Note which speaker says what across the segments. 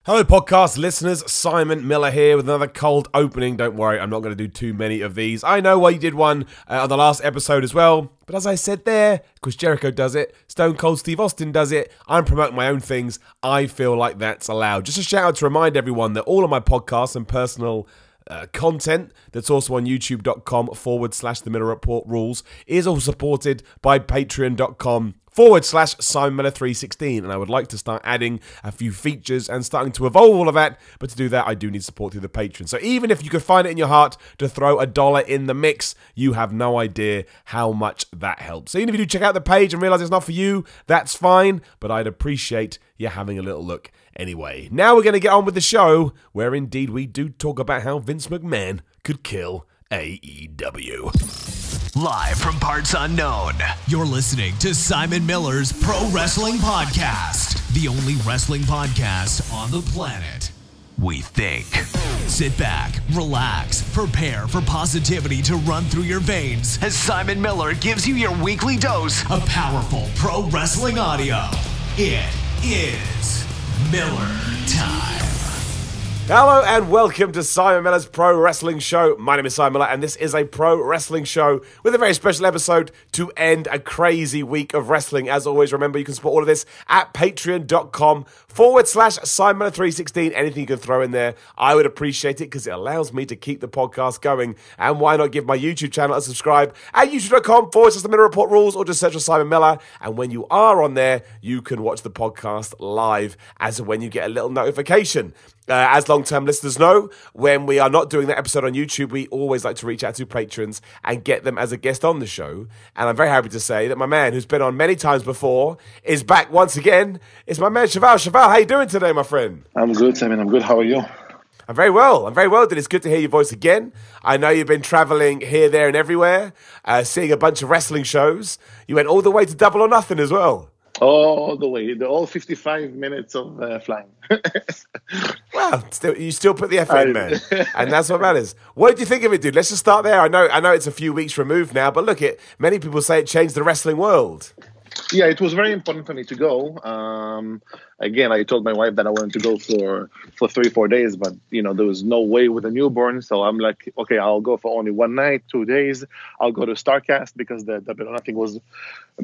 Speaker 1: Hello podcast listeners, Simon Miller here with another cold opening. Don't worry, I'm not going to do too many of these. I know why you did one on the last episode as well, but as I said there, Chris Jericho does it, Stone Cold Steve Austin does it, I'm promoting my own things, I feel like that's allowed. Just a shout out to remind everyone that all of my podcasts and personal content that's also on youtube.com/The Miller Report Rules is all supported by patreon.com/Simon Miller 316, and I would like to start adding a few features and starting to evolve all of that, but to do that I do need support through the Patreon. So even if you could find it in your heart to throw $1 in the mix, you have no idea how much that helps. So even if you do check out the page and realize it's not for you, that's fine, but I'd appreciate you having a little look anyway. Now we're going to get on with the show, where indeed we do talk about how Vince McMahon could kill AEW.
Speaker 2: Live from parts unknown, you're listening to Simon Miller's Pro Wrestling Podcast, the only wrestling podcast on the planet, we think. Sit back, relax, prepare for positivity to run through your veins as Simon Miller gives you your weekly dose of powerful pro wrestling audio. It is Miller Time.
Speaker 1: Hello and welcome to Simon Miller's Pro Wrestling Show. My name is Simon Miller and this is a pro wrestling show with a very special episode to end a crazy week of wrestling. As always, remember you can support all of this at patreon.com/Simon Miller 316. Anything you can throw in there, I would appreciate it because it allows me to keep the podcast going. And why not give my YouTube channel a subscribe at youtube.com/The Miller Report Rules, or just search for Simon Miller. And when you are on there, you can watch the podcast live as when you get a little notification. As long-term listeners know, when we are not doing that episode on YouTube, we always like to reach out to patrons and get them as a guest on the show. And I'm very happy to say that my man, who's been on many times before, is back once again. It's my man, Cheval. Cheval, how you doing today, my friend?
Speaker 3: I'm good, Simon. I'm good. How are you?
Speaker 1: I'm very well. Dude. It's good to hear your voice again. I know you've been traveling here, there, and everywhere, seeing a bunch of wrestling shows. You went all the way to Double or Nothing as well.
Speaker 3: All the way, all 55 minutes of flying.
Speaker 1: Well, you still put the effort in, man, and that's what matters. What did you think of it, dude? Let's just start there. I know it's a few weeks removed now, but look, many people say it changed the wrestling world.
Speaker 3: Yeah, it was very important for me to go. Again, I told my wife that I wanted to go for 3-4 days, but there was no way with a newborn. So I'm like, okay, I'll go for only 1 night, 2 days. I'll go to Starcast because the nothing was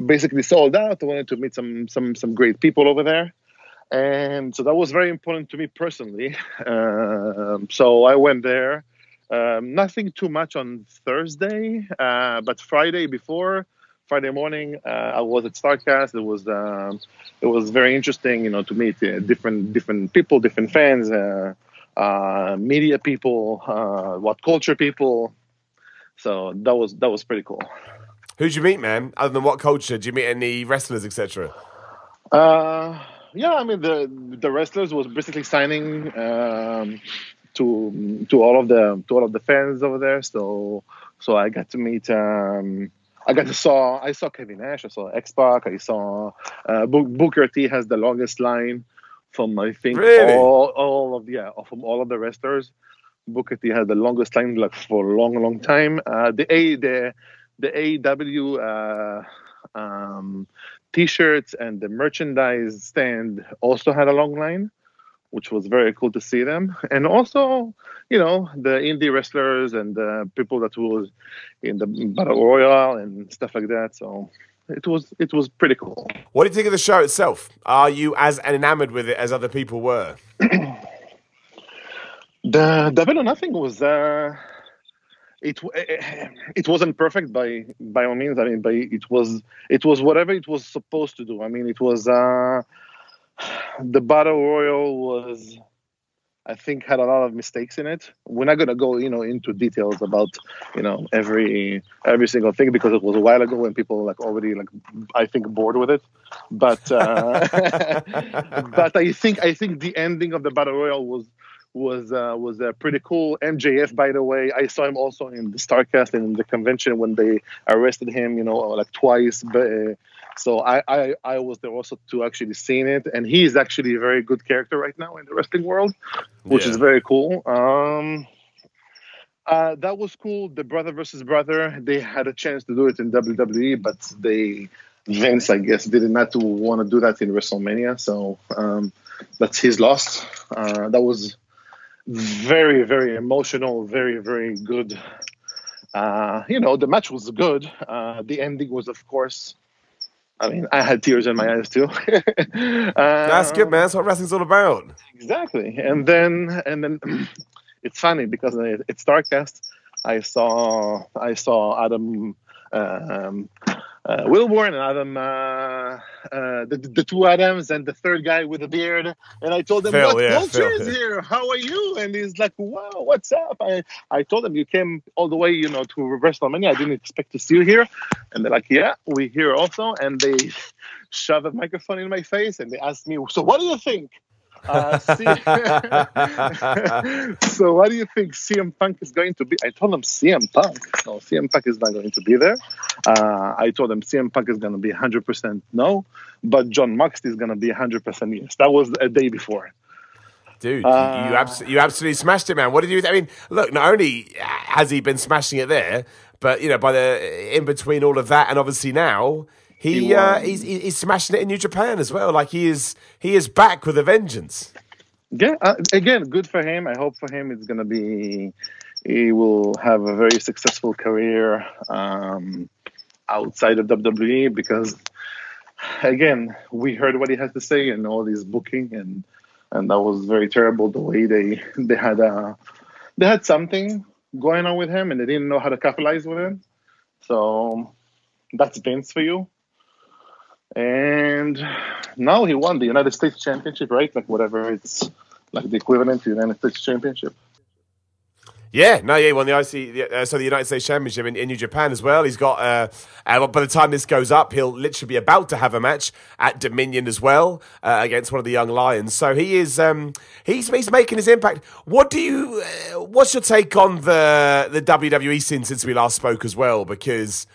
Speaker 3: basically sold out. I wanted to meet some great people over there, and so that was very important to me personally. So I went there. Nothing too much on Thursday, but Friday morning, I was at Starcast. It was very interesting, to meet different people, different fans, media people, what culture people. So that was pretty cool.
Speaker 1: Who'd you meet, man? Other than what culture? Did you meet any wrestlers, etc.?
Speaker 3: Yeah, I mean the wrestlers was basically signing to all of the fans over there. So I got to meet. I saw Kevin Nash, I saw X-Pac, I saw Booker T has the longest line from, I think,
Speaker 1: really?
Speaker 3: from all of the wrestlers. Booker T had the longest line for a long time. The AEW t-shirts and the merchandise stand also had a long line, which was very cool to see them. And also, the indie wrestlers and the people that was in the Battle Royale and stuff like that. So it was pretty cool.
Speaker 1: What do you think of the show itself? Are you as enamored with it as other people were?
Speaker 3: The Double or Nothing was it wasn't perfect by all means. I mean, it was whatever it was supposed to do. I mean, it was the Battle Royal was, I think, had a lot of mistakes in it. We're not gonna go, into details about, every single thing because it was a while ago when people already I think bored with it. But but I think the ending of the Battle Royal was pretty cool. MJF, by the way, I saw him also in the Starcast and in the convention when they arrested him, twice. But so I was there also to actually seeing it, and he is actually a very good character right now in the wrestling world, which is very cool. That was cool. The brother versus brother, they had a chance to do it in WWE, but they Vince, I guess, did not want to do that in WrestleMania, so that's his loss. That was very, very emotional, very, very good. The match was good. The ending was, of course, I mean, I had tears in my eyes too.
Speaker 1: That's good, man. That's what wrestling's all about.
Speaker 3: Exactly. And then it's funny because at Starcast, I saw Adam Wilborn and Adam the two Adams and the third guy with the beard, and I told him,
Speaker 1: Phil,
Speaker 3: what
Speaker 1: yeah,
Speaker 3: culture
Speaker 1: Phil,
Speaker 3: is
Speaker 1: yeah.
Speaker 3: here? How are you? And he's like, wow, what's up? I told him, you came all the way, to WrestleMania. I didn't expect to see you here. And they're like, yeah, we're here also. And they shove a microphone in my face and they asked me, so what do you think? So what do you think CM Punk is going to be? I told him CM Punk. No, CM Punk is not going to be there. I told him CM Punk is going to be 100% no, but John Moxley is going to be 100% yes. That was a day before.
Speaker 1: Dude, you absolutely smashed it, man. What did you? I mean, look, not only has he been smashing it there, but by the in between all of that, and obviously now he's smashing it in New Japan as well. Like he is back with a vengeance.
Speaker 3: Yeah, again, good for him. I hope for him it's gonna be. He will have a very successful career outside of WWE because, again, we heard what he has to say and all his booking and that was very terrible the way they had something going on with him and they didn't know how to capitalize with him. So that's Vince for you. And now he won the United States Championship, right? Like whatever, it's like the equivalent to the United States Championship.
Speaker 1: Yeah, he won the the United States Championship in New Japan as well. He's got, by the time this goes up, he'll literally be about to have a match at Dominion as well against one of the young Lions. So he is, he's making his impact. What's your take on the WWE scene since we last spoke as well? Because,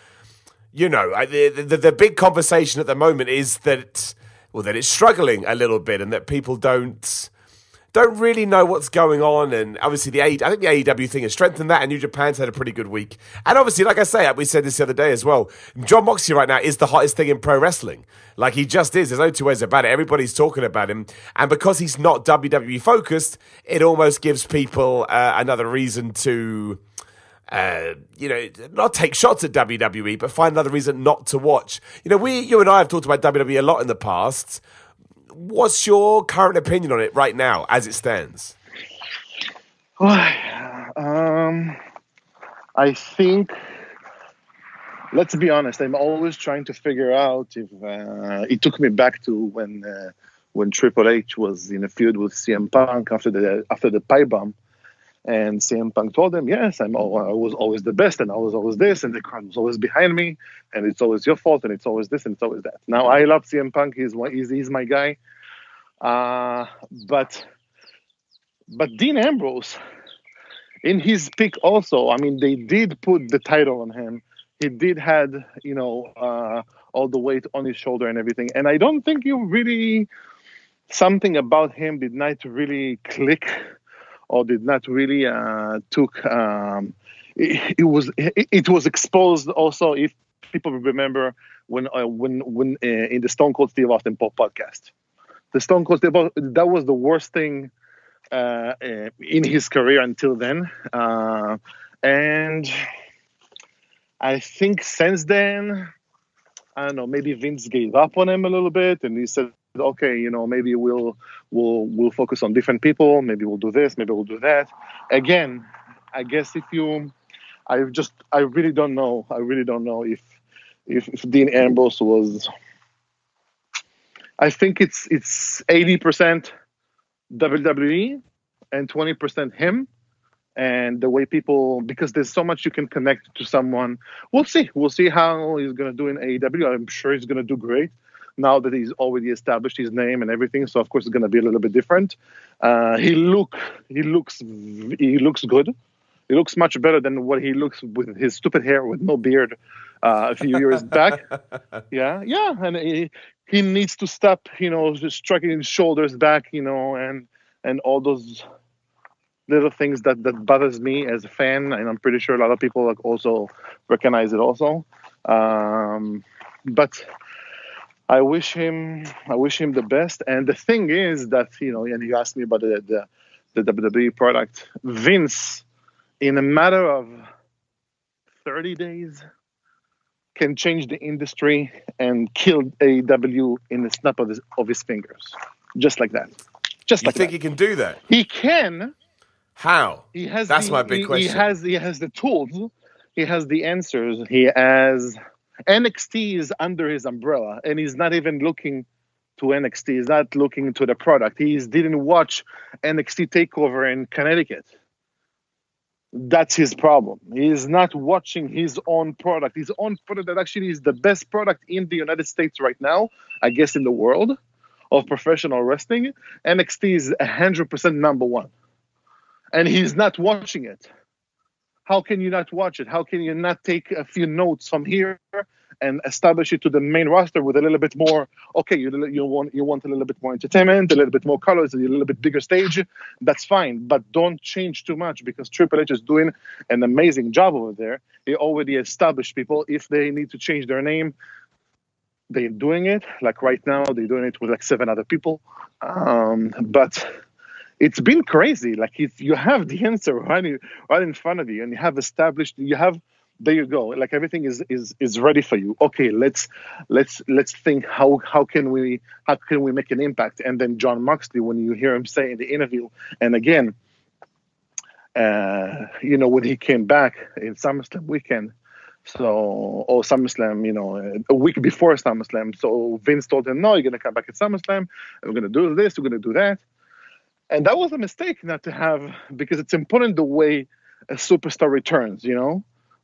Speaker 1: the big conversation at the moment is that it's struggling a little bit and that people don't really know what's going on, and obviously I think the AEW thing has strengthened that, and New Japan's had a pretty good week. And obviously, like I say, we said this the other day as well, John Moxley right now is the hottest thing in pro wrestling. Like, he just is. There's no two ways about it. Everybody's talking about him. And because he's not WWE focused, it almost gives people another reason to, not take shots at WWE, but find another reason not to watch. You and I have talked about WWE a lot in the past. What's your current opinion on it right now, as it stands?
Speaker 3: I think, let's be honest, I'm always trying to figure out if it took me back to when Triple H was in a feud with CM Punk after the pipe bomb, and CM Punk told him, "Yes, I was always the best, and I was always this, and the crowd was always behind me, and it's always your fault, and it's always this, and it's always that." Now I love CM Punk; he's my guy, but Dean Ambrose, in his pick also, I mean, they did put the title on him. He did had all the weight on his shoulder and everything, and I don't think something about him did not really click. Or did not really took. It was exposed also. If people remember when in the Stone Cold Steve Austin podcast, the Stone Cold Steve Austin, that was the worst thing in his career until then, and I think since then, I don't know. Maybe Vince gave up on him a little bit, and he said, okay, maybe we'll focus on different people. Maybe we'll do this. Maybe we'll do that. Again, I guess I really don't know. I really don't know if Dean Ambrose was. I think it's 80% WWE and 20% him, and the way people, because there's so much you can connect to someone. We'll see how he's gonna do in AEW. I'm sure he's gonna do great. Now that he's already established his name and everything, so of course it's going to be a little bit different. He looks good. He looks much better than what he looks with his stupid hair with no beard a few years back. Yeah, and he needs to stop, just striking his shoulders back, and all those little things that bothers me as a fan, and I'm pretty sure a lot of people also recognize it also. But I wish him the best. And the thing is that, and you asked me about the WWE product. Vince, in a matter of 30 days, can change the industry and kill AEW in the snap of his fingers, just like that. Just
Speaker 1: you
Speaker 3: like
Speaker 1: think
Speaker 3: that.
Speaker 1: he can do that?
Speaker 3: He can.
Speaker 1: How? That's my big question.
Speaker 3: He has the tools. He has the answers. He has NXT is under his umbrella, and he's not even looking to NXT. He's not looking to the product. He didn't watch NXT Takeover in Connecticut. That's his problem. He's not watching his own product. His own product that actually is the best product in the United States right now, I guess in the world of professional wrestling. NXT is 100% number one. And he's not watching it. How can you not watch it? How can you not take a few notes from here and establish it to the main roster with a little bit more? Okay, you want a little bit more entertainment, a little bit more colors, a little bit bigger stage. That's fine, but don't change too much because Triple H is doing an amazing job over there. He already established people. If they need to change their name, they're doing it. Like right now, they're doing it with like 7 other people. But it's been crazy. Like if you have the answer right in front of you, and you have established, there you go. Like everything is ready for you. Okay, let's think how can we make an impact? And then John Moxley, when you hear him say in the interview, and again, when he came back in SummerSlam weekend. Or SummerSlam, a week before SummerSlam. So Vince told him, no, you're going to come back at SummerSlam. And we're going to do this. We're going to do that. And that was a mistake not to have, because it's important the way a superstar returns,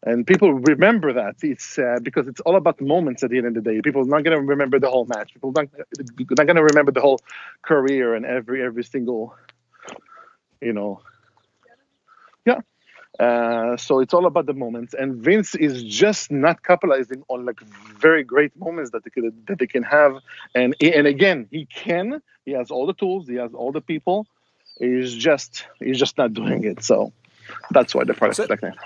Speaker 3: And people remember that. It's because it's all about moments at the end of the day. People are not going to remember the whole match. People are not going to remember the whole career and every single, Yeah. So it's all about the moments, and Vince is just not capitalizing on like very great moments that they can have. And again, he has all the tools, he has all the people. He's just not doing it. So that's why the product is like that.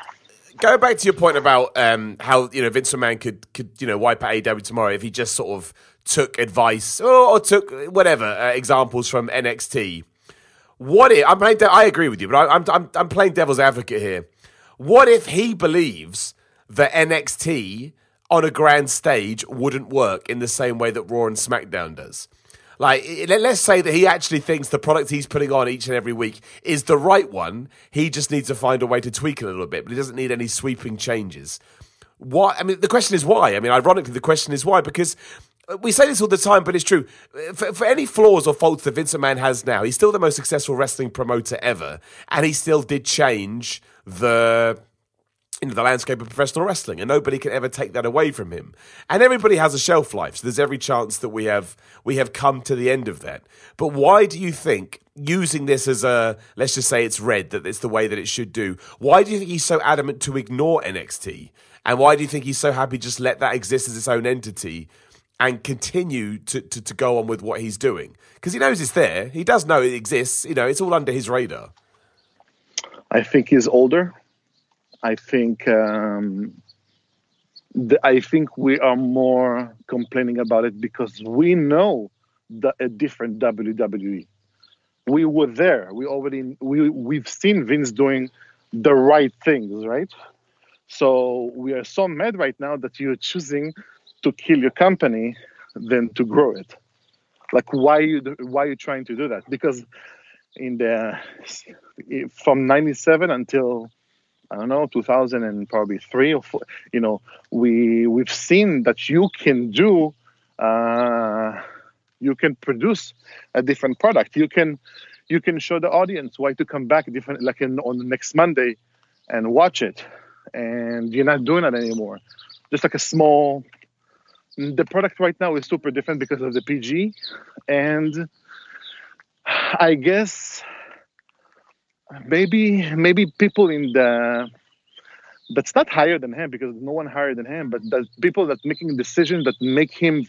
Speaker 1: Go back to your point about how Vince McMahon could wipe out AEW tomorrow if he just sort of took advice or took whatever examples from NXT. What if I agree with you, but I'm playing devil's advocate here. What if he believes that NXT on a grand stage wouldn't work in the same way that Raw and SmackDown does? Like, let's say that he actually thinks the product he's putting on each and every week is the right one. He just needs to find a way to tweak it a little bit, but he doesn't need any sweeping changes. Why? I mean, the question is why. I mean, ironically, the question is why, because we say this all the time, but it's true. For any flaws or faults that Vince McMahon has now, he's still the most successful wrestling promoter ever, and he still did change the landscape of professional wrestling, and nobody can ever take that away from him. And everybody has a shelf life, so there's every chance that we have come to the end of that. But why do you think, using this as let's just say it's red, that it's the way that it should do, why do you think he's so adamant to ignore NXT? And why do you think he's so happy just let that exist as its own entity and continue to go on with what he's doing? Because he knows it's there. He does know it exists. It's all under his radar.
Speaker 3: I think he's older. I think we are more complaining about it because we know a different WWE. We were there. We've seen Vince doing the right things, right? So we are so mad right now that you're choosing to kill your company than to grow it. Like, why are you trying to do that? Because from 97 until, I don't know, 2003 or 4, we've seen that you can produce a different product. You can show the audience why to come back different, like on the next Monday, and watch it. And you're not doing that anymore. Just like the product right now is super different because of the PG, and I guess maybe people that's not higher than him, because no one higher than him, but the people that making decisions that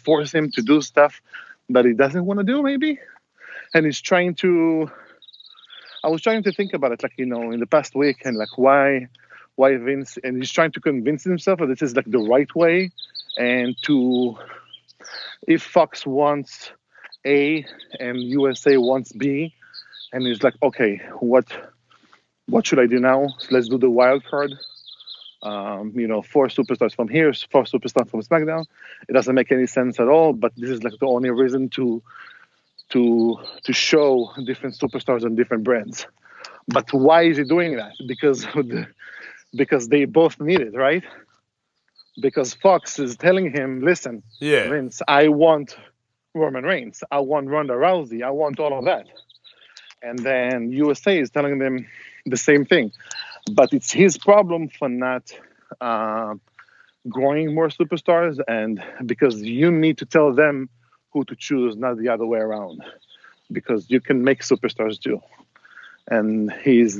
Speaker 3: force him to do stuff that he doesn't want to do, maybe. And I was trying to think about it, like, in the past week, and like why Vince, and he's trying to convince himself that this is like the right way, and to if Fox wants A and USA wants B, and he's like, okay, what should I do now? So let's do the wild card. 4 superstars from here, 4 superstars from SmackDown. It doesn't make any sense at all, but this is like the only reason to show different superstars on different brands. But why is he doing that? Because they both need it, right? Because Fox is telling him, listen, Vince, I want Roman Reigns. I want Ronda Rousey. I want all of that. And then USA is telling them the same thing. But it's his problem for not growing more superstars, and because you need to tell them who to choose, not the other way around. Because you can make superstars too. And he's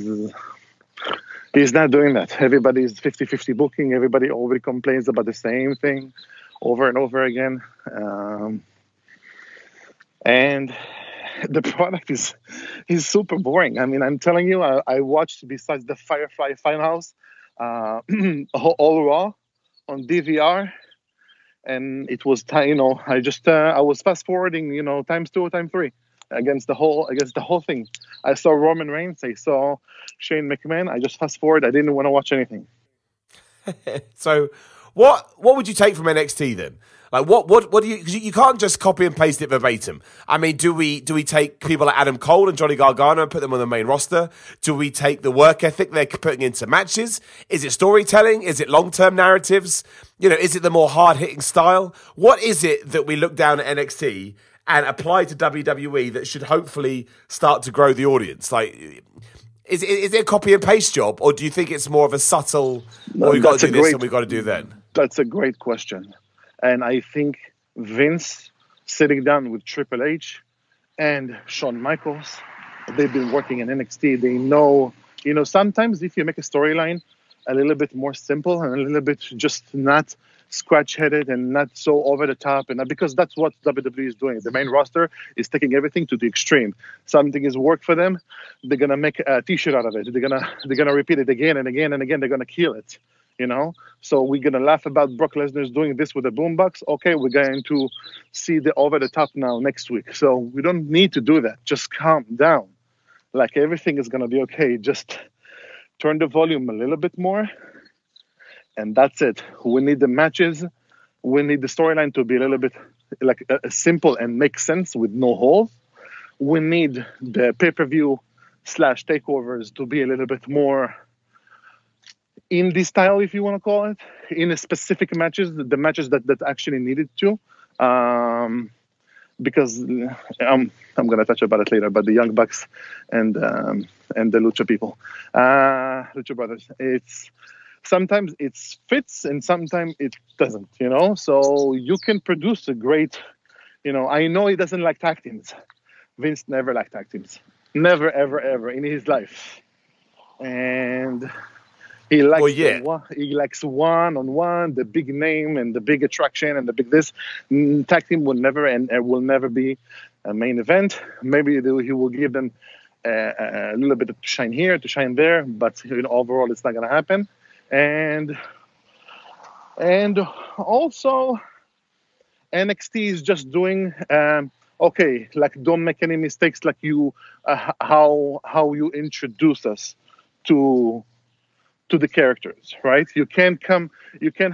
Speaker 3: not doing that. Everybody's 50-50 booking. Everybody already complains about the same thing over and over again. And the product is super boring. I mean, I'm telling you, I watched, besides the Firefly Funhouse, all Raw on DVR. And it was, I was fast forwarding, times 2 or times 3. Against the whole thing. I saw Roman Reigns, I saw Shane McMahon. I just fast forward. I didn't want to watch anything.
Speaker 1: So, what would you take from NXT then? Like, what do you? Because you can't just copy and paste it verbatim. I mean, do we take people like Adam Cole and Johnny Gargano and put them on the main roster? Do we take the work ethic they're putting into matches? Is it storytelling? Is it long-term narratives? Is it the more hard-hitting style? What is it that we look down at NXT and apply to WWE that should hopefully start to grow the audience? Like, is it a copy and paste job, or do you think it's more of a subtle, we've got to do this and we've got to do that?
Speaker 3: That's a great question. And I think Vince, sitting down with Triple H and Shawn Michaels, they've been working in NXT. They know, sometimes if you make a storyline a little bit more simple and a little bit just not scratch-headed and not so over the top, and because that's what WWE is doing. The main roster is taking everything to the extreme. Something is work for them, they're gonna make a T-shirt out of it. They're gonna repeat it again and again and again. They're gonna kill it, So we're gonna laugh about Brock Lesnar doing this with a boombox. Okay, we're going to see the over the top now next week. So we don't need to do that. Just calm down. Like, everything is gonna be okay. Just turn the volume a little bit more. And that's it. We need the matches. We need the storyline to be a little bit like simple and make sense with no holes. We need the pay-per-view / takeovers to be a little bit more indie style, if you want to call it, in a specific matches, the matches that actually needed to. Because I'm going to touch about it later, but the Young Bucks and the Lucha people, Lucha Brothers, sometimes it fits and sometimes it doesn't, So you can produce a great, I know he doesn't like tag teams. Vince never liked tag teams. Never, ever, ever in his life. And he likes he likes one-on-one, the big name and the big attraction and the big this. Tag team will never and will never be a main event. Maybe he will give them a little bit of shine here, to shine there, but overall it's not going to happen. And also NXT is just doing like, don't make any mistakes, like you how you introduce us to the characters, right? You can't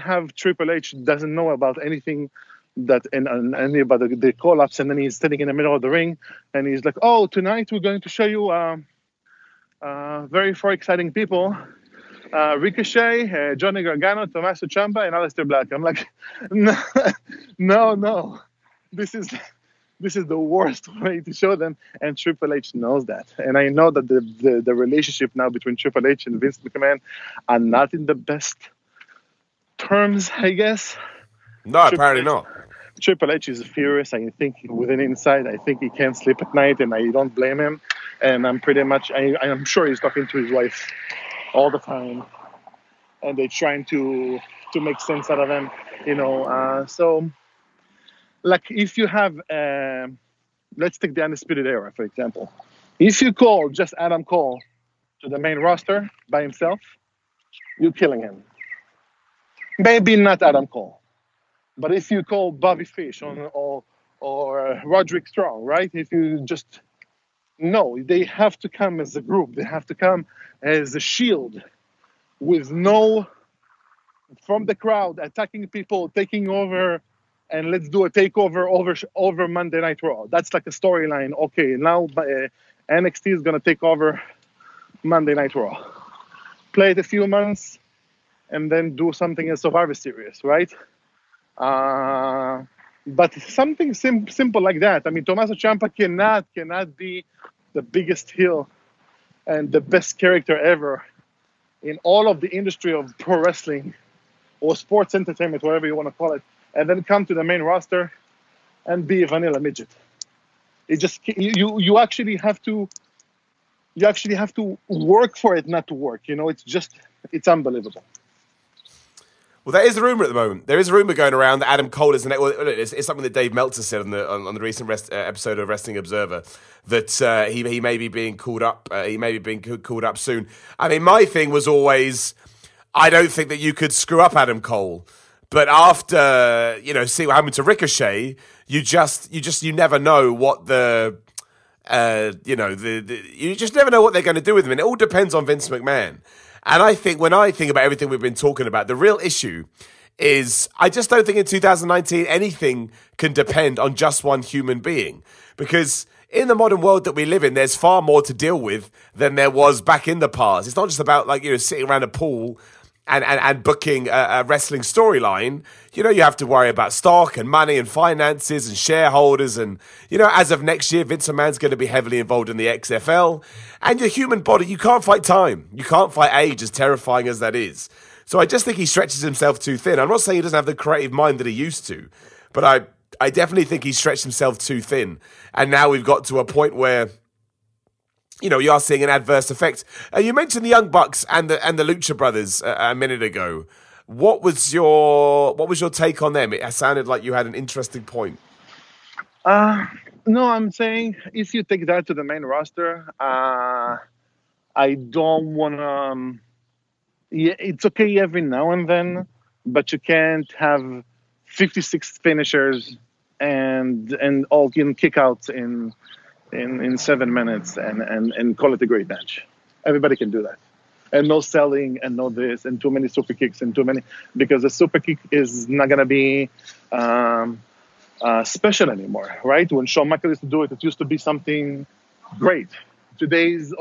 Speaker 3: have Triple H doesn't know about anything that and about the call-ups, and then he's sitting in the middle of the ring and he's like, oh, tonight we're going to show you very 4 exciting people. Ricochet, Johnny Gargano, Tommaso Ciampa, and Aleister Black. I'm like, no. This is the worst way to show them, and Triple H knows that. And I know that the relationship now between Triple H and Vince McMahon are not in the best terms, I guess.
Speaker 1: No, apparently not.
Speaker 3: Triple H is furious. I think within inside, I think he can't sleep at night, and I don't blame him. And I'm pretty much, I'm sure he's talking to his wife all the time, and they're trying to make sense out of him, so like, if you have let's take the Undisputed Era, for example. If you call just Adam Cole to the main roster by himself, you're killing him. Maybe not Adam Cole, But if you call Bobby Fish or Roderick Strong, right? If you just no, they have to come as a group. They have to come as a shield with no from the crowd attacking people, taking over, and let's do a takeover over Monday Night Raw. That's like a storyline. Okay, now NXT is gonna take over Monday Night Raw. Play it a few months, and then do something in Survivor Series, right? But something simple like that. I mean, Tommaso Ciampa cannot be the biggest heel and the best character ever in all of the industry of pro wrestling or sports entertainment, whatever you want to call it, and then come to the main roster and be a vanilla midget. It just you actually have to work for it not to work. You know, it's unbelievable.
Speaker 1: Well, there is a rumor at the moment. There is a rumor going around that Adam Cole is it's something that Dave Meltzer said on the recent episode of Wrestling Observer that he may be being called up. He may be being called up soon. I mean, my thing was always, I don't think that you could screw up Adam Cole. But after see what happened to Ricochet, you never know what you just never know what they're going to do with him, and it all depends on Vince McMahon. And I think when I think about everything we've been talking about, the real issue is I just don't think in 2019 anything can depend on just one human being. Because in the modern world that we live in, there's far more to deal with than there was back in the past. It's not just about sitting around a pool and booking a wrestling storyline. You have to worry about stock and money and finances and shareholders. And, as of next year, Vince McMahon's going to be heavily involved in the XFL. And your human body, you can't fight time. You can't fight age, as terrifying as that is. So I just think he stretches himself too thin. I'm not saying he doesn't have the creative mind that he used to, but I definitely think he stretched himself too thin. And now we've got to a point where you are seeing an adverse effect. You mentioned the Young Bucks and the Lucha Brothers a minute ago. What was your take on them? It sounded like you had an interesting point.
Speaker 3: No, I'm saying if you take that to the main roster, I don't want to. It's okay every now and then, but you can't have 56 finishers and all kickouts in 7 minutes and call it a great match. Everybody can do that. And no selling and no this and too many super kicks and too many, because the super kick is not going to be special anymore, right? When Shawn Michaels used to do it, it used to be something great. Today's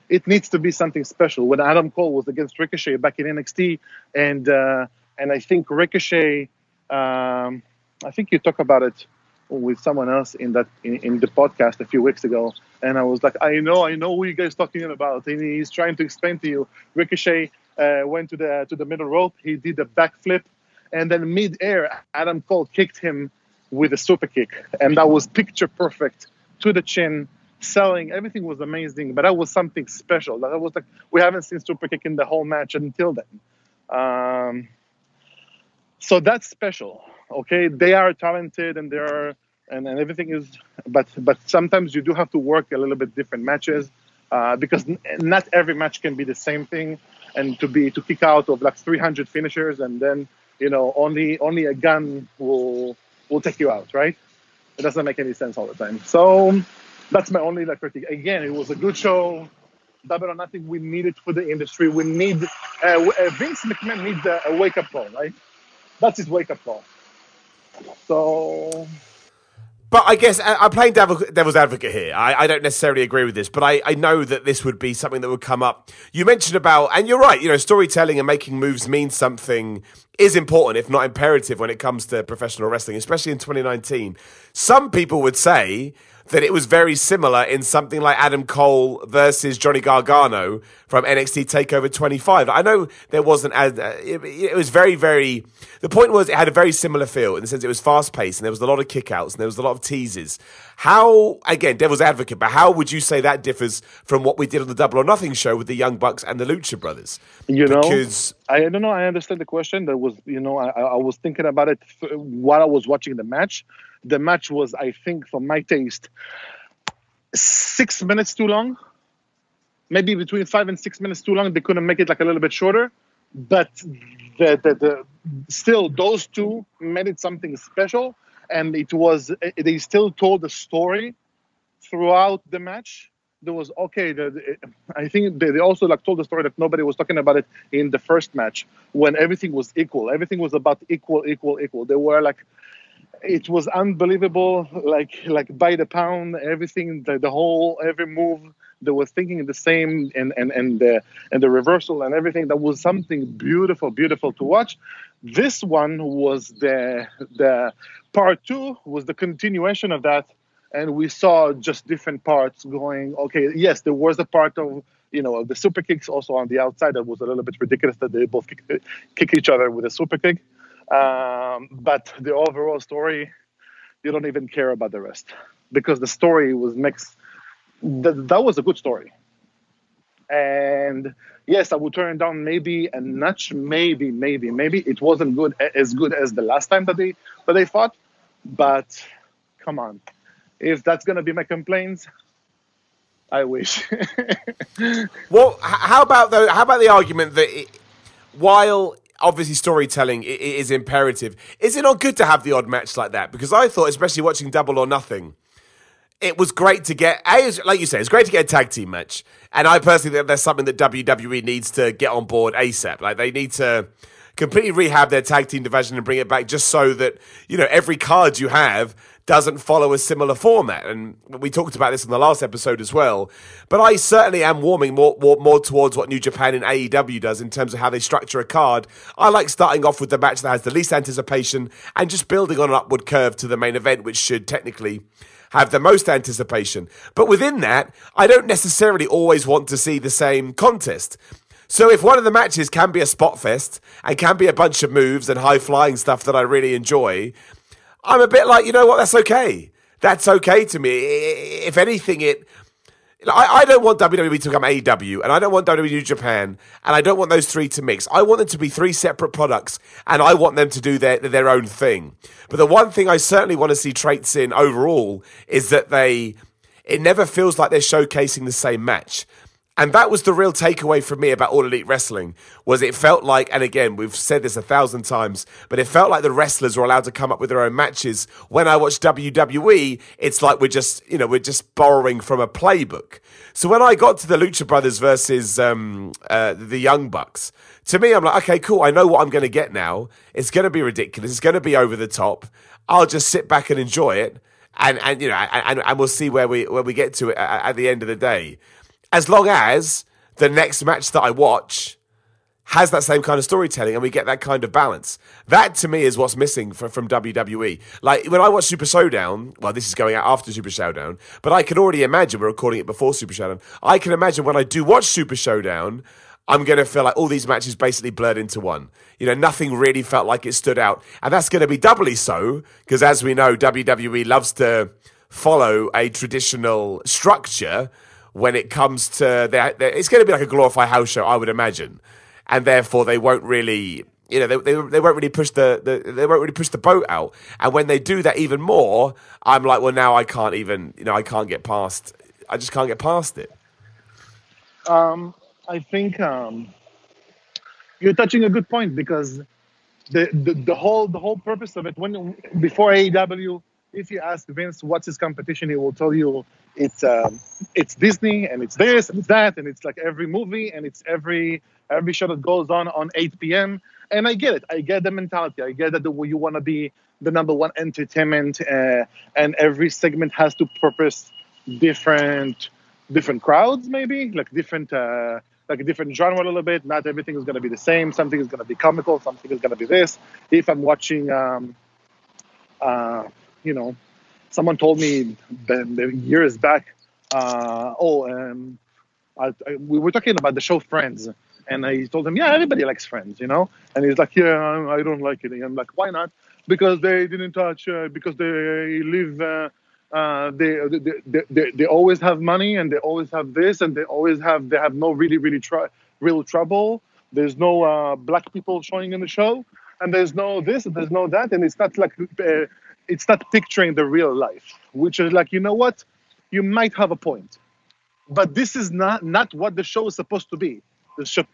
Speaker 3: it needs to be something special. When Adam Cole was against Ricochet back in NXT, and I think Ricochet, I think you talk about it with someone else in the podcast a few weeks ago, and I was like, I know who you guys talking about, and he's trying to explain to you. Ricochet went to the middle rope, he did a backflip, and then mid-air, Adam Cole kicked him with a super kick, and that was picture perfect to the chin, selling. Everything was amazing, but that was something special. That was like, we haven't seen super kick in the whole match until then. So that's special. Okay, they are talented and and everything is, but sometimes you do have to work a little bit different matches because not every match can be the same thing, and to kick out of like 300 finishers and then only a gun will take you out, right? It doesn't make any sense all the time. So that's my only critique. Again, it was a good show. Double or Nothing, we need it for the industry. We need Vince McMahon needs a wake up call, right? That's his wake up call. So,
Speaker 1: but I guess I'm playing devil's advocate here. I don't necessarily agree with this, but I know that this would be something that would come up. You mentioned about, and you're right, storytelling and making moves means something, is important, if not imperative, when it comes to professional wrestling, especially in 2019. Some people would say that it was very similar in something like Adam Cole versus Johnny Gargano from NXT TakeOver 25. I know there wasn't it was very, very, the point was it had a very similar feel in the sense it was fast-paced and there was a lot of kickouts and there was a lot of teases. How, again, devil's advocate, but how would you say that differs from what we did on the Double or Nothing show with the Young Bucks and the Lucha Brothers? Because
Speaker 3: I don't know, I understand the question. That was, I was thinking about it while I was watching the match. The match was, I think, for my taste, 6 minutes too long. Maybe between 5 and 6 minutes too long. They couldn't make it like a little bit shorter. But still those two made it something special, and they still told the story throughout the match. There was I think they also told the story that nobody was talking about it in the first match when everything was equal. Everything was about equal. They were it was unbelievable, like by the pound. Everything, every move, they were thinking the same, and the reversal and everything. That was something beautiful to watch. This one was the part two was the continuation of that. And we saw just different parts going, okay, yes, there was a part of, the super kicks also on the outside that was a little bit ridiculous that they both kick each other with a super kick. But the overall story, you don't even care about the rest because the story was mixed. That was a good story. And yes, I would turn it down maybe a notch, maybe. It wasn't as good as the last time that they fought. But come on. If that's going to be my complaints, I wish.
Speaker 1: Well, how about the argument that while obviously storytelling is imperative, is it not good to have the odd match like that? Because I thought, especially watching Double or Nothing, it was great to get, like you say, it's great to get a tag team match. And I personally think that's something that WWE needs to get on board ASAP. Like, they need to completely rehab their tag team division and bring it back just so that, every card you have doesn't follow a similar format. And we talked about this in the last episode as well. But I certainly am warming more towards what New Japan and AEW does in terms of how they structure a card. I like starting off with the match that has the least anticipation and just building on an upward curve to the main event, which should technically have the most anticipation. But within that, I don't necessarily always want to see the same contest. So if one of the matches can be a spot fest and can be a bunch of moves and high-flying stuff that I really enjoy, I'm a bit like, you know what, that's okay. That's okay to me. If anything, I don't want WWE to become AEW, and I don't want WWE New Japan, and I don't want those three to mix. I want them to be three separate products, and I want them to do their own thing. But the one thing I certainly want to see traits in overall is that it never feels like they're showcasing the same match. And that was the real takeaway from me about All Elite Wrestling, was it felt like, and again, we've said this 1,000 times, but it felt like the wrestlers were allowed to come up with their own matches. When I watch WWE, it's like we're just borrowing from a playbook. So when I got to the Lucha Brothers versus the Young Bucks, to me, I'm like, okay, cool, I know what I'm going to get now. It's going to be ridiculous. It's going to be over the top. I'll just sit back and enjoy it, and we'll see where we get to it at the end of the day. As long as the next match that I watch has that same kind of storytelling and we get that kind of balance. That, to me, is what's missing from WWE. Like, when I watch Super Showdown, well, this is going out after Super Showdown, but I can already imagine, we're recording it before Super Showdown, I can imagine when I do watch Super Showdown, I'm going to feel like all these matches basically blurred into one. Nothing really felt like it stood out. And that's going to be doubly so, because as we know, WWE loves to follow a traditional structure when it comes to it's going to be like a glorified house show, I would imagine, and therefore they won't really, they won't really push the boat out. And when they do that even more, I'm like, well, now I can't even, I just can't get past it.
Speaker 3: I think you're touching a good point, because the whole purpose of it, before AEW, if you ask Vince what's his competition, he will tell you it's Disney, and it's this and it's that, and it's like every movie, and it's every show that goes on 8 p.m. And I get it. I get the mentality. I get that you want to be the number one entertainment, and every segment has to purpose different crowds, maybe like different genre a little bit. Not everything is going to be the same. Something is going to be comical. Something is going to be this. If I'm watching, someone told me years back, we were talking about the show Friends, and I told him, yeah, everybody likes Friends, And he's like, yeah, I don't like it. And I'm like, why not? Because they didn't touch, because they live, they always have money, and they always have this, and they have no really, really real trouble. There's no black people showing in the show, and there's no this, and there's no that, and it's not like... it's not picturing the real life, which is like, you know what? You might have a point. But this is not what the show is supposed to be. The show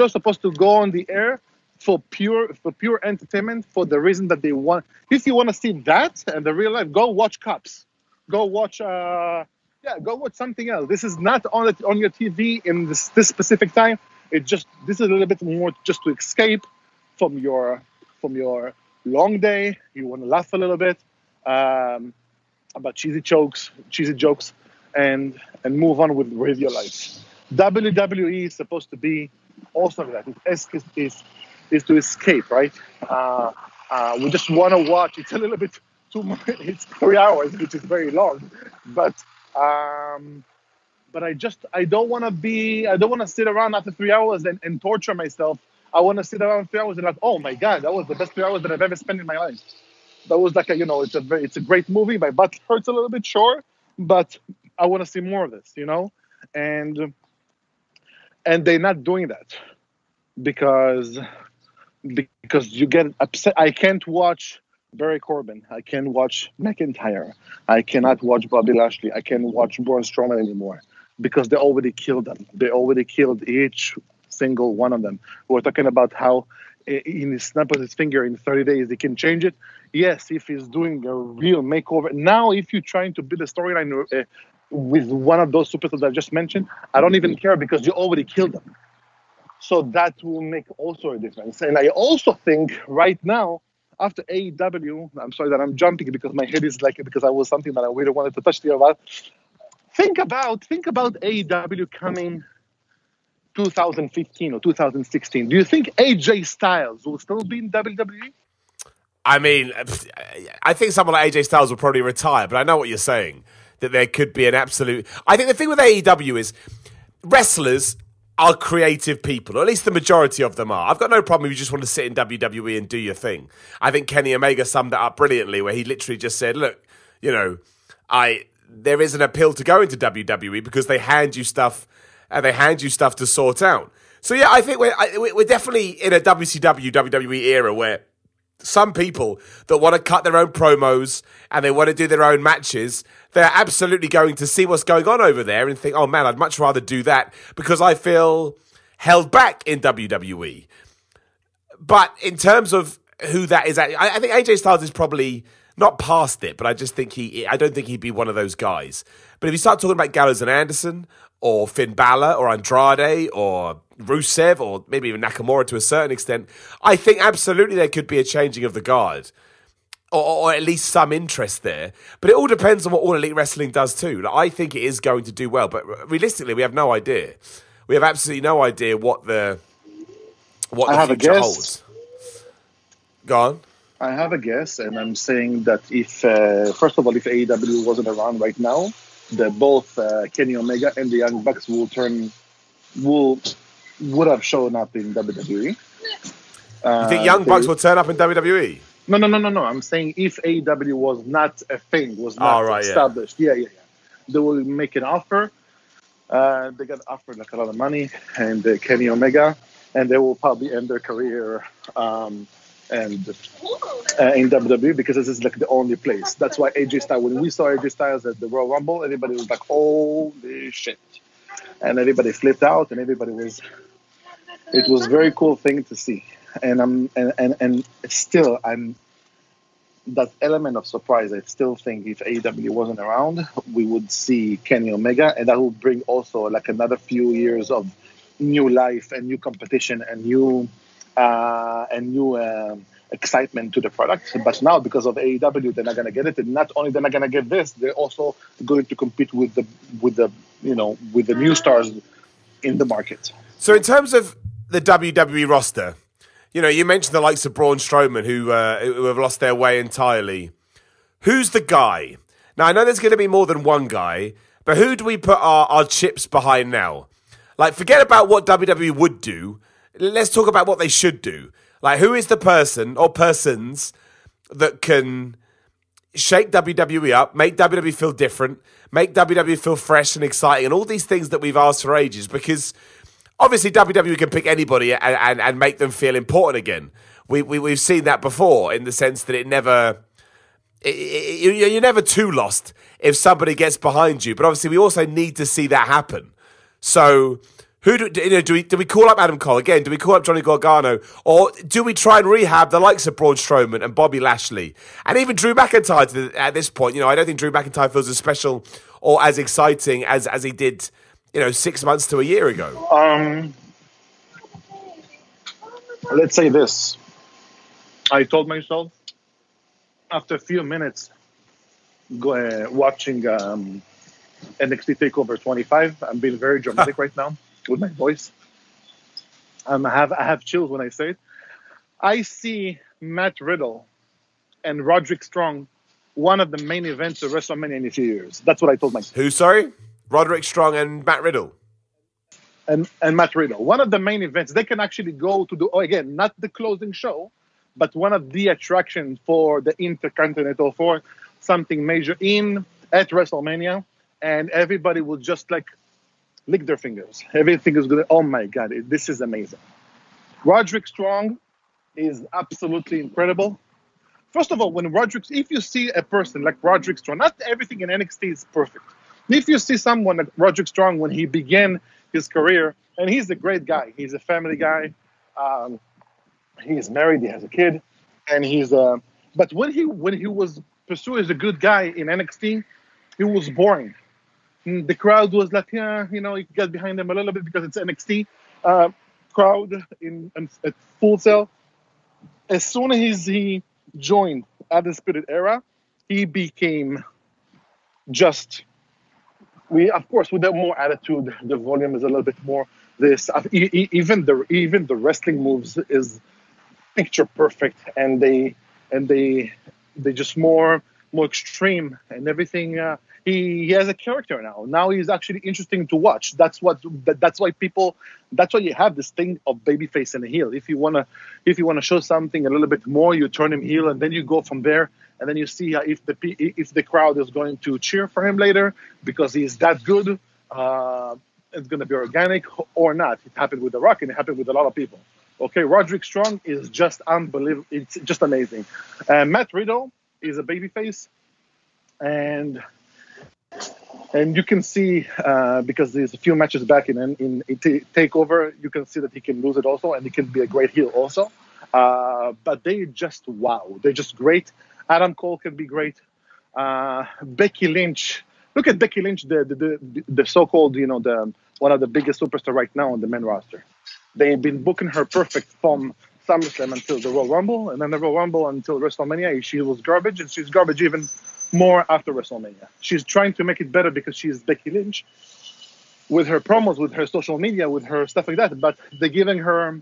Speaker 3: is supposed to go on the air for pure entertainment, for the reason that they want. If you want to see that and the real life, go watch Cops. Go watch go watch something else. This is not on your TV in this specific time. This is a little bit more just to escape from your long day. You want to laugh a little bit about cheesy jokes, and move on with your life. WWE is supposed to be also that. Is to escape, right? We just want to watch. It's a little bit too much. It's 3 hours, which is very long, but I don't want to sit around after 3 hours and torture myself. I want to sit around 3 hours and like, oh my God, that was the best 3 hours that I've ever spent in my life. That was like it's a great movie. My butt hurts a little bit, sure, but I want to see more of this, and they're not doing that because you get upset. I can't watch Barry Corbin. I can't watch McIntyre. I cannot watch Bobby Lashley. I can't watch Braun Strowman anymore because they already killed them. They already killed each single one of them. We're talking about how in his snap of his finger in 30 days he can change it. Yes, if he's doing a real makeover. Now, if you're trying to build a storyline with one of those superstars that I just mentioned, I don't even care because you already killed them. So that will make also a difference. And I also think right now, after AEW, I'm sorry that I'm jumping because my head is because I was something that I really wanted to touch to you about. Think about AEW coming 2015 or 2016. Do you think AJ Styles will still be in WWE?
Speaker 1: I mean, I think someone like AJ Styles will probably retire, but I know what you're saying, that there could be an absolute... I think the thing with AEW is wrestlers are creative people, or at least the majority of them are. I've got no problem if you just want to sit in WWE and do your thing. I think Kenny Omega summed it up brilliantly, where he literally just said, look, there is an appeal to go into WWE because they hand you stuff to sort out. So yeah, I think we're definitely in a WCW, WWE era where some people that want to cut their own promos and they want to do their own matches, they're absolutely going to see what's going on over there and think, oh man, I'd much rather do that because I feel held back in WWE. But in terms of who that is, I think AJ Styles is probably not past it, but I just think I don't think he'd be one of those guys. But if you start talking about Gallows and Anderson, or Finn Balor, or Andrade, or Rusev, or maybe even Nakamura to a certain extent, I think absolutely there could be a changing of the guard, or at least some interest there. But it all depends on what All Elite Wrestling does too. I think it is going to do well, but realistically, we have no idea. We have absolutely no idea what the future holds. Go on.
Speaker 3: I have a guess, and I'm saying that if first of all, if AEW wasn't around right now, both Kenny Omega and the Young Bucks would have shown up in WWE.
Speaker 1: You think Young Bucks will turn up in WWE?
Speaker 3: No. I'm saying if AEW was not a thing, was not established. Yeah. They will make an offer. They got offered a lot of money, and Kenny Omega, and they will probably end their career in WWE because this is the only place. That's why AJ Styles, when we saw AJ Styles at the Royal Rumble, everybody was like, holy shit. And everybody flipped out, and it was a very cool thing to see. And still I'm that element of surprise. I still think if AEW wasn't around, we would see Kenny Omega, and that would bring also another few years of new life and new competition and new excitement to the product. But now, because of AEW, they're not going to get it. And not only they're not going to get this, they're also going to compete with the new stars in the market.
Speaker 1: So in terms of the WWE roster, you mentioned the likes of Braun Strowman who have lost their way entirely. Who's the guy? Now, I know there's going to be more than one guy, but who do we put our chips behind now? Forget about what WWE would do. Let's talk about what they should do. Who is the person or persons that can shake WWE up, make WWE feel different, make WWE feel fresh and exciting, and all these things that we've asked for ages? Because obviously WWE can pick anybody and make them feel important again. We've seen that before in the sense that you're never too lost if somebody gets behind you. But obviously we also need to see that happen. So Who do we call up Adam Cole again? Do we call up Johnny Gargano, or do we try and rehab the likes of Braun Strowman and Bobby Lashley and even Drew McIntyre at this point? I don't think Drew McIntyre feels as special or as exciting as he did, 6 months to a year ago.
Speaker 3: Let's say this. I told myself after a few minutes watching NXT TakeOver 25, I'm being very dramatic right now with my voice. I have chills when I say it. I see Matt Riddle and Roderick Strong, one of the main events of WrestleMania in a few years. That's what I told myself.
Speaker 1: Who, sorry? Roderick Strong and Matt Riddle.
Speaker 3: And Matt Riddle. One of the main events. They can actually go to again, not the closing show, but one of the attractions for the Intercontinental, for something major at WrestleMania. And everybody will just lick their fingers. Everything is good. Oh my God, this is amazing. Roderick Strong is absolutely incredible. First of all, if you see a person like Roderick Strong, not everything in NXT is perfect. If you see someone like Roderick Strong when he began his career, and he's a great guy, he's a family guy, he's married, he has a kid, and but when he was pursued as a good guy in NXT, he was boring. The crowd was like, you get behind him a little bit because it's NXT crowd at Full Sail. As soon as he joined Undisputed Era, he became just. Of course, with more attitude, the volume is a little bit more. Even the wrestling moves is picture perfect, and they just more extreme and everything. He has a character now. Now he's actually interesting to watch. That's why you have this thing of babyface and a heel. If you wanna show something a little bit more, you turn him heel, and then you go from there. And then you see if the crowd is going to cheer for him later because he's that good. It's going to be organic or not. It happened with The Rock, and it happened with a lot of people. Okay, Roderick Strong is just unbelievable. It's just amazing. Matt Riddle is a babyface, and you can see because there's a few matches back in TakeOver, you can see that he can lose it also, and he can be a great heel also. But they just wow, they're just great. Adam Cole can be great. Becky Lynch. Look at Becky Lynch, the so-called, one of the biggest superstars right now on the main roster. They've been booking her perfect from SummerSlam until the Royal Rumble, and then the Royal Rumble until WrestleMania. She was garbage, and she's garbage even more after WrestleMania. She's trying to make it better because she's Becky Lynch with her promos, with her social media, with her stuff like that. But they're giving her.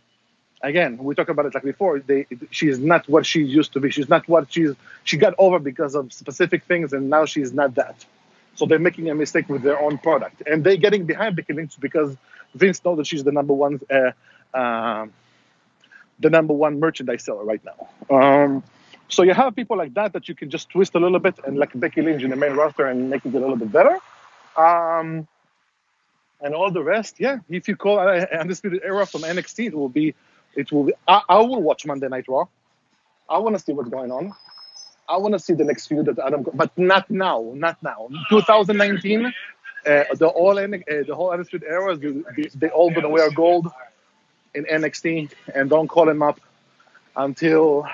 Speaker 3: Again, we talked about it like before. She's not what she used to be. She's not what she got over because of specific things, and now she's not that. So they're making a mistake with their own product, and they're getting behind Becky Lynch because Vince knows that she's the number one merchandise seller right now. So you have people like that you can just twist a little bit, and like Becky Lynch in the main roster, and make it a little bit better. And all the rest, if you call Undisputed Era from NXT, it will be. I will watch Monday Night Raw. I want to see what's going on. I want to see the next feud that Adam, but not now. 2019, the whole Undisputed Era, they all gonna wear gold in NXT, and don't call him up until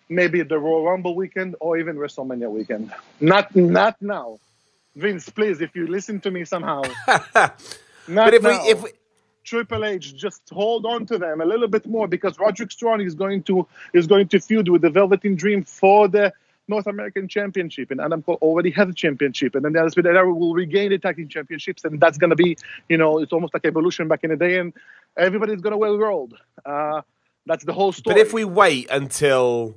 Speaker 3: maybe the Royal Rumble weekend or even WrestleMania weekend. Not now, Vince. Please, if you listen to me somehow.
Speaker 1: But if we
Speaker 3: Triple H, just hold on to them a little bit more because Roderick Strong is going to feud with the Velveteen Dream for the North American Championship, and Adam Cole already has a championship, and then the Undisputed Era will regain the tag team championships, and that's going to be, it's almost like Evolution back in the day, and everybody's going to wear gold. That's the whole story.
Speaker 1: But if we wait until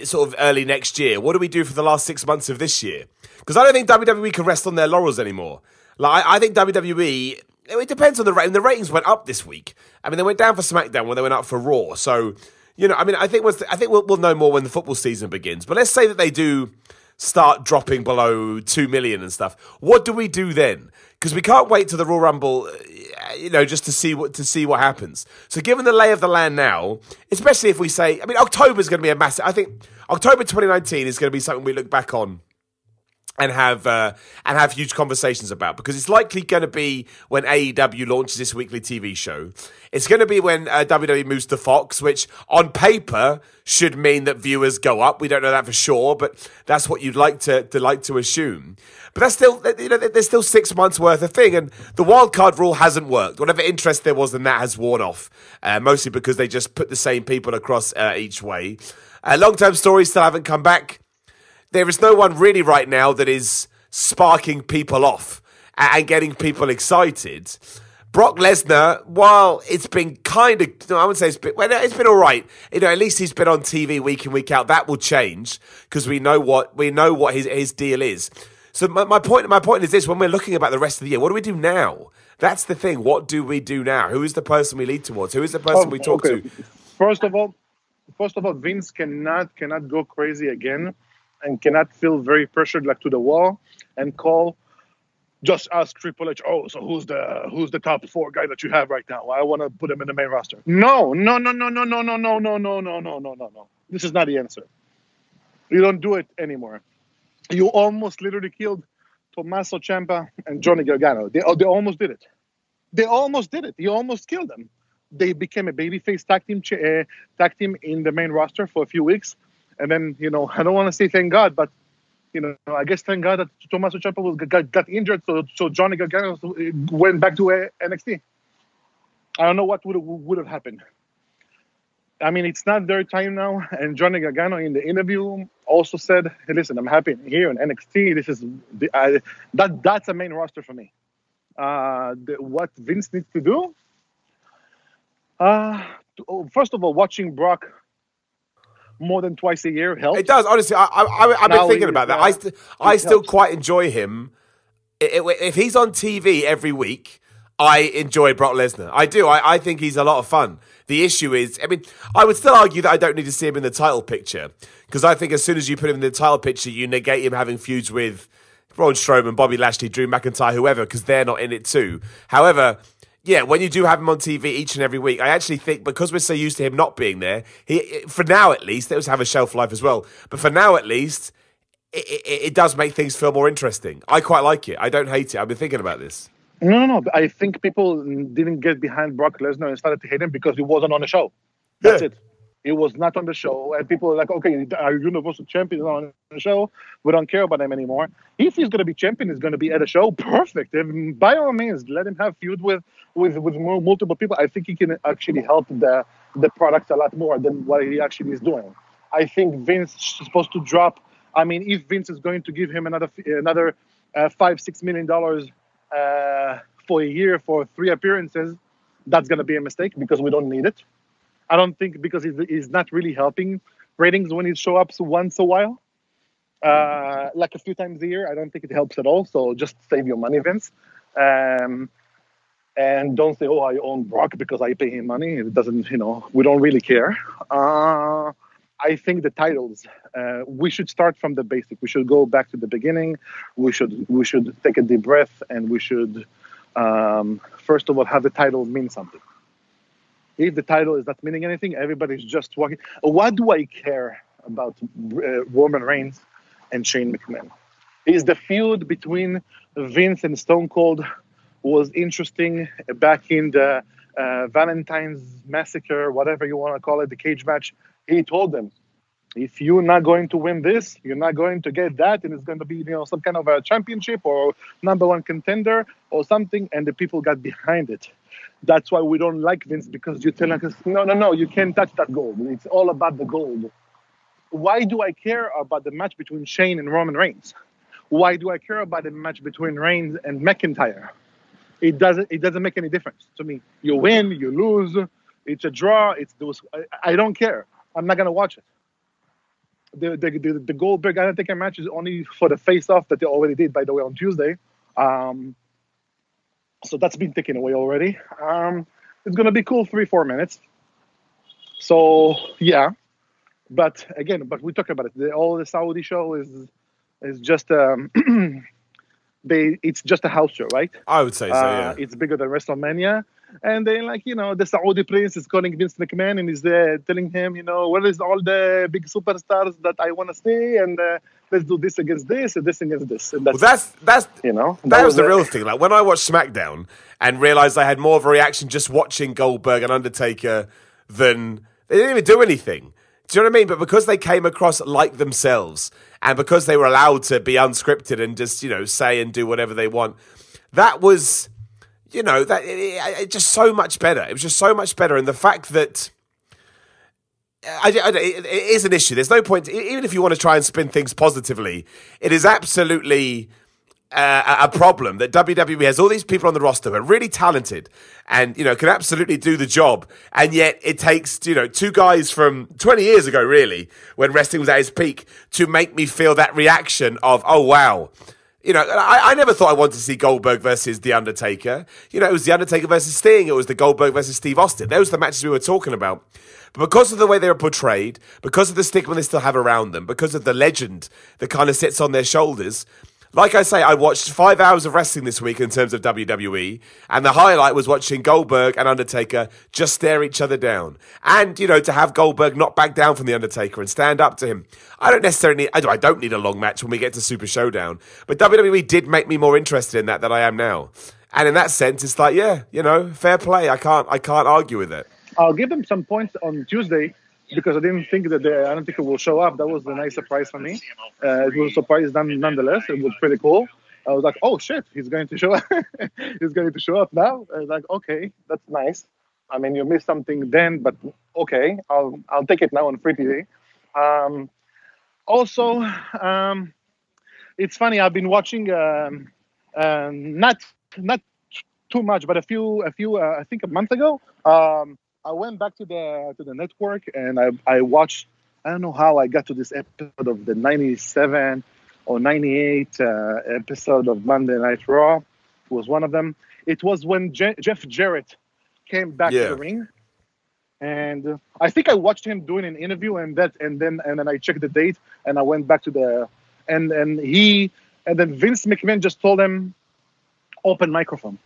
Speaker 1: sort of early next year, what do we do for the last 6 months of this year? Because I don't think WWE can rest on their laurels anymore. I think WWE. It depends on the rating. The ratings went up this week. I mean, they went down for SmackDown when they went up for Raw. So, I think we'll know more when the football season begins. But let's say that they do start dropping below 2 million and stuff. What do we do then? Because we can't wait till the Royal Rumble, just to see what happens. So, given the lay of the land now, especially if we say, October is going to be a massive. I think October 2019 is going to be something we look back on and have huge conversations about, because it's likely going to be when AEW launches this weekly TV show. It's going to be when WWE moves to Fox, which on paper should mean that viewers go up. We don't know that for sure, but that's what you'd like to assume. But that's still, there's still 6 months worth of thing, and the wildcard rule hasn't worked. Whatever interest there was in that has worn off, mostly because they just put the same people across each way. Long-term stories still haven't come back. There is no one really right now that is sparking people off and getting people excited. Brock Lesnar, while it's been kind of, I wouldn't say it's been all right. At least he's been on TV week in, week out. That will change because we know what his deal is. So my point is this: when we're looking about the rest of the year, what do we do now? That's the thing. What do we do now? Who is the person we lead towards? Who is the person we talk to?
Speaker 3: First of all, Vince cannot go crazy again. And cannot feel very pressured, like to the wall, and just ask Triple H, oh, so who's the top 4 guy that you have right now? I want to put him in the main roster. No. This is not the answer. You don't do it anymore. You almost literally killed Tommaso Ciampa and Johnny Gargano. They almost did it. You almost killed them. They became a babyface tag team in the main roster for a few weeks. And then, I don't want to say thank God, but, I guess thank God that Tommaso Ciampa got injured, so Johnny Gargano went back to NXT. I don't know what would have happened. I mean, it's not their time now, and Johnny Gargano in the interview also said, hey, listen, I'm happy here in NXT. This is that's a main roster for me. What Vince needs to do, first of all, watching Brock more than twice a year helps.
Speaker 1: It does, honestly. I've been thinking about that. I still quite enjoy him. If he's on TV every week, I enjoy Brock Lesnar. I do. I think he's a lot of fun. The issue is, I would still argue that I don't need to see him in the title picture, because I think as soon as you put him in the title picture, you negate him having feuds with Braun Strowman, Bobby Lashley, Drew McIntyre, whoever, because they're not in it too. However, yeah, when you do have him on TV each and every week, I actually think because we're so used to him not being there, for now at least, it was have a shelf life as well, but for now at least, it does make things feel more interesting. I quite like it. I don't hate it. I've been thinking about this.
Speaker 3: No. I think people didn't get behind Brock Lesnar and started to hate him because he wasn't on the show. That's it. He was not on the show, and people are like, okay, our Universal Champion is on the show. We don't care about him anymore. If he's going to be champion, he's going to be at a show. Perfect. And by all means, let him have feud with multiple people. I think he can actually help the product a lot more than what he actually is doing. I think Vince is supposed to drop. If Vince is going to give him another $5-6 million for a year for 3 appearances, that's going to be a mistake because we don't need it. I don't think, because he's not really helping ratings when he shows up once a while, like a few times a year. I don't think it helps at all. So just save your money, Vince. And don't say, oh, I own Brock because I pay him money. It doesn't, we don't really care. I think the titles, we should start from the basic. We should go back to the beginning. We should take a deep breath, and we should, first of all, have the title mean something. If the title is not meaning anything, everybody's just walking. What do I care about Roman Reigns and Shane McMahon? Is the feud between Vince and Stone Cold was interesting back in the Valentine's Massacre, whatever you want to call it, the cage match. He told them, if you're not going to win this, you're not going to get that, and it's going to be some kind of a championship or #1 contender or something, and the people got behind it. That's why we don't like Vince, because you're telling us, no, you can't touch that gold. It's all about the gold. Why do I care about the match between Shane and Roman Reigns? Why do I care about the match between Reigns and McIntyre? It doesn't make any difference to me. You win, you lose, it's a draw. I don't care. I'm not gonna watch it. The Goldberg and Undertaker match is only for the face-off that they already did, by the way, on Tuesday. So that's been taken away already. It's going to be cool 3-4 minutes. So, yeah. But we talk about it. All the Saudi show is just it's just a house show, right?
Speaker 1: I would say so, yeah.
Speaker 3: It's bigger than WrestleMania. And then, the Saudi prince is calling Vince McMahon and is telling him, what is all the big superstars that I want to see, and let's do this against this and this against this. And
Speaker 1: Well, that's that was the
Speaker 3: it.
Speaker 1: real thing. Like when I watched SmackDown and realized I had more of a reaction just watching Goldberg and Undertaker than they didn't even do anything. Do you know what I mean? But because they came across like themselves and because they were allowed to be unscripted and just, say and do whatever they want, that was, it just so much better. It was just so much better. And the fact that it is an issue. There's no point, even if you want to try and spin things positively, it is absolutely a problem that WWE has all these people on the roster who are really talented and, can absolutely do the job. And yet it takes, two guys from 20 years ago, really, when wrestling was at its peak, to make me feel that reaction of, oh, wow. I never thought I wanted to see Goldberg versus The Undertaker. It was The Undertaker versus Sting. It was the Goldberg versus Steve Austin. Those were the matches we were talking about. But because of the way they were portrayed, because of the stigma they still have around them, because of the legend that kind of sits on their shoulders, like I say, I watched 5 hours of wrestling this week in terms of WWE, and the highlight was watching Goldberg and Undertaker just stare each other down. And, to have Goldberg not back down from The Undertaker and stand up to him. I don't need a long match when we get to Super Showdown, but WWE did make me more interested in that than I am now. And in that sense, it's like, fair play. I can't argue with it.
Speaker 3: I'll give them some points on Tuesday, because I didn't think that the Undertaker will show up. That was a nice surprise for me. It was a surprise nonetheless. It was pretty cool. I was like, oh, shit, he's going to show up. He's going to show up now. I was like, okay, that's nice. I mean, you missed something then, but okay, I'll take it now on free TV. Also, it's funny. I've been watching not too much, but a few. I think a month ago. I went back to the network and I watched. I don't know how I got to this episode of the 97 or 98 episode of Monday Night Raw. It was one of them. It was when Jeff Jarrett came back to the ring, and I think I watched him doing an interview, and then I checked the date, and I went back to and then Vince McMahon just told him, open microphone,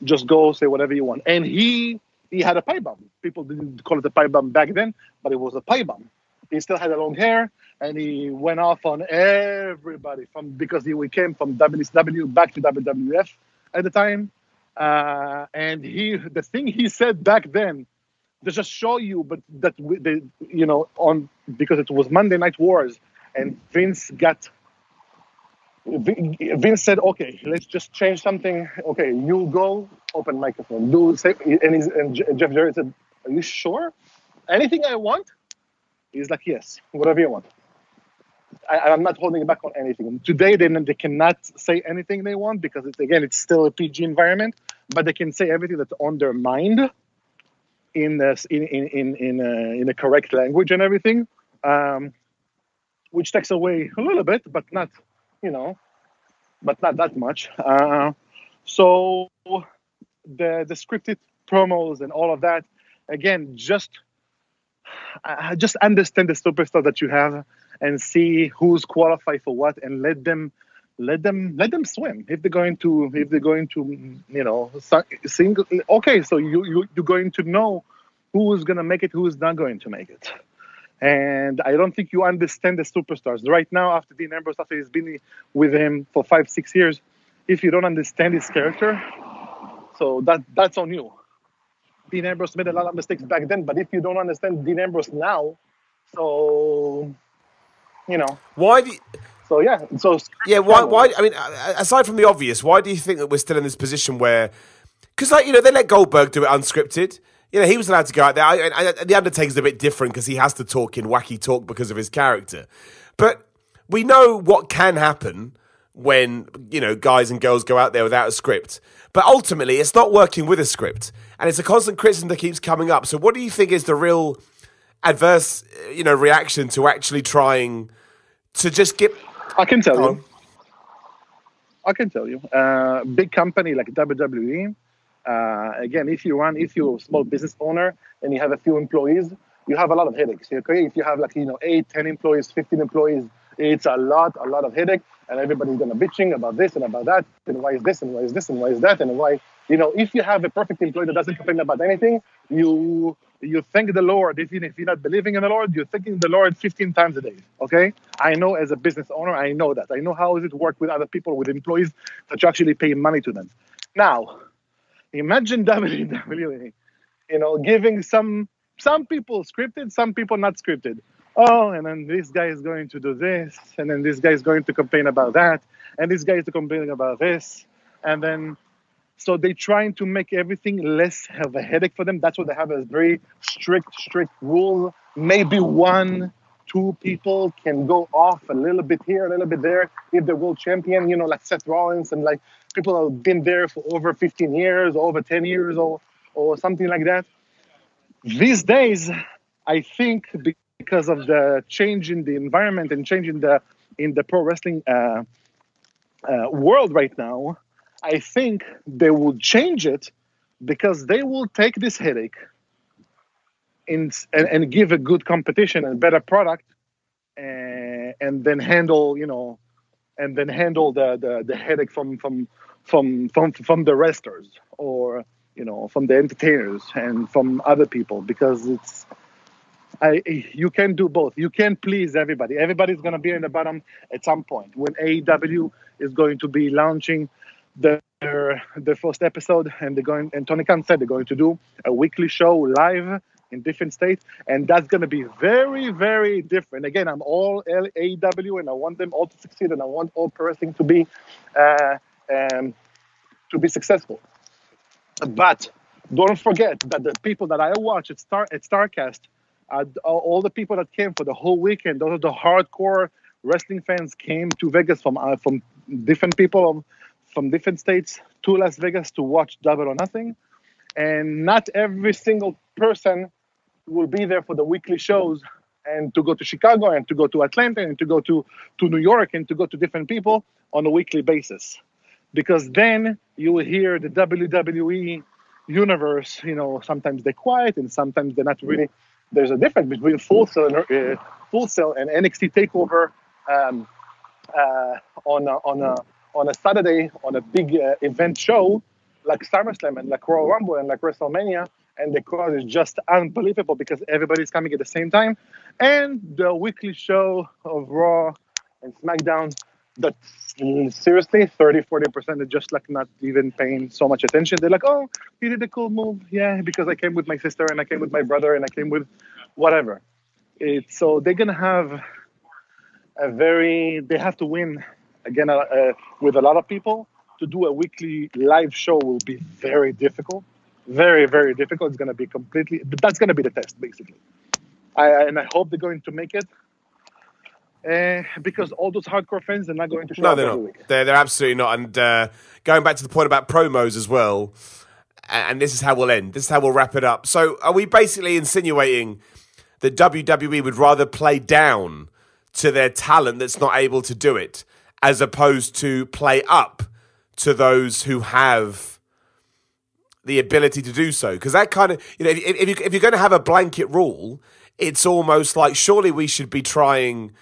Speaker 3: just go say whatever you want, and he had a pipe bomb. People didn't call it a pipe bomb back then, but it was a pipe bomb. He still had a long hair, and he went off on everybody because he came from WCW back to WWF at the time. And the thing he said back then, to just show you, but that because it was Monday Night Wars, and Vince said, okay, let's just change something. Okay, you go, open microphone. And Jeff Jarrett said, are you sure? Anything I want? He's like, yes, whatever you want. I'm not holding back on anything. Today, they cannot say anything they want because, it's still a PG environment, but they can say everything that's on their mind in the correct language and everything, which takes away a little bit, but not that much. So the scripted promos and all of that, again, just understand the superstar that you have and see who's qualified for what, and let them swim. If they're going to sing, okay, so you're going to know who is going to make it, who is not going to make it. And I don't think you understand the superstars. Right now, after Dean Ambrose, after he's been with him for 5-6 years, if you don't understand his character, so that's on you. Dean Ambrose made a lot of mistakes back then, but if you don't understand Dean Ambrose now, so,
Speaker 1: Why do you...
Speaker 3: So, yeah. So
Speaker 1: why? I mean, aside from the obvious, why do you think that we're still in this position where... Because, they let Goldberg do it unscripted. He was allowed to go out there. The Undertaker's a bit different because he has to talk in wacky talk because of his character. But we know what can happen when, guys and girls go out there without a script. But ultimately, it's not working with a script. And it's a constant criticism that keeps coming up. So what do you think is the real adverse, reaction to actually trying to just get...
Speaker 3: I can tell you. Big company like WWE... again, if you're a small business owner and you have a few employees, you have a lot of headaches. Okay, if you have 8, 10 employees, 15 employees, it's a lot of headache, and everybody's gonna bitching about this and about that, and why is this and why is this and why is that, and why If you have a perfect employee that doesn't complain about anything, you thank the Lord. If you're not believing in the Lord, you're thanking the Lord 15 times a day. Okay? I know as a business owner, I know that. I know how does it work with other people, with employees that you actually pay money to them. Now, imagine WWE, giving some people scripted, some people not scripted. Oh, and then this guy is going to do this, and then this guy is going to complain about that, and this guy is complaining about this, and then so they're trying to make everything less of a headache for them. That's why they have a very strict rule. Maybe 1, 2 people can go off a little bit here, a little bit there. If they're world champion, like Seth Rollins and like people who have been there for over 15 years, or over 10 years, or something like that. These days, I think because of the change in the environment and change in the pro wrestling world right now, I think they will change it because they will take this headache and give a good competition and better product, and then handle the headache from the wrestlers, or from the entertainers and from other people, because you can do both. You can't please everybody. Everybody's going to be in the bottom at some point. When AEW is going to be launching their first episode, and Tony Khan said they're going to do a weekly show live in different states, and that's going to be very, very different. Again, I'm all AEW, and I want them all to succeed, and I want all pro wrestling to be successful. But don't forget that the people that I watch at Starcast, all the people that came for the whole weekend, those are the hardcore wrestling fans, came to Vegas from different people from different states to Las Vegas to watch Double or Nothing. And not every single person will be there for the weekly shows, and to go to Chicago, and to go to Atlanta, and to go to New York, and to go to different people on a weekly basis. Because then you will hear the WWE universe, sometimes they're quiet and sometimes they're not really. There's a difference between Full Sail and NXT TakeOver on a Saturday, on a big event show like SummerSlam and like Royal Rumble and like WrestleMania, and the crowd is just unbelievable because everybody's coming at the same time. And the weekly show of Raw and SmackDown, that seriously 30-40% are just like not even paying so much attention. They're like, oh, he did a cool move, yeah, because I came with my sister and I came with my brother and I came with whatever. So they're gonna have they have to win again with a lot of people. To do a weekly live show will be very difficult, very, very difficult. It's gonna be that's gonna be the test, basically. I hope they're going to make it. Because all those hardcore fans are not going to show up every week.
Speaker 1: They're absolutely not. And going back to the point about promos as well, and this is how we'll end. This is how we'll wrap it up. So are we basically insinuating that WWE would rather play down to their talent that's not able to do it, as opposed to play up to those who have the ability to do so? Because that kind of, if you're going to have a blanket rule, it's almost like surely we should be trying